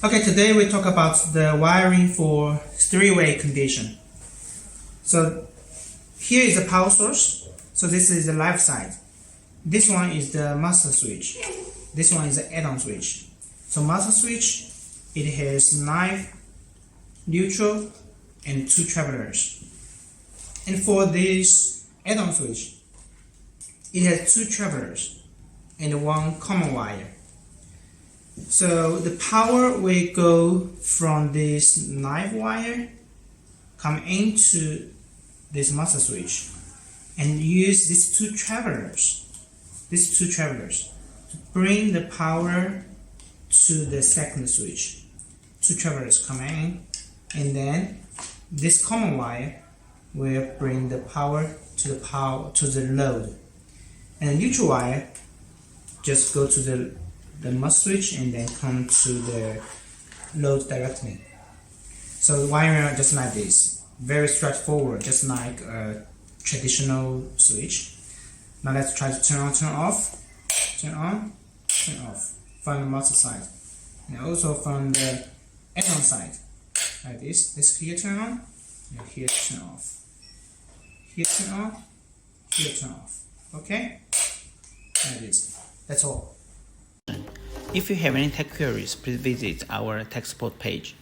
Okay, today we talk about the wiring for three-way condition. So here is the power source. So this is the left side. This one is the master switch. This one is the add-on switch. So master switch, it has 9 neutral and 2 travelers. And for this add-on switch, it has 2 travelers and 1 common wire. So the power will go from this 9 wire, come into this master switch, and use these two travelers to bring the power to the second switch. 2 travelers come in, and then this common wire will bring the power to the load, and the neutral wire just go to the master switch and then come to the load directly. So the wiring are just like this, very straightforward, just like a traditional switch. Now let's try to turn on, turn off, turn on, turn off from the master side, and also from the add-on side, like this. This here turn on, and here turn off. Here turn on, here turn off. Okay? Like this. That's all. If you have any tech queries, please visit our tech support page.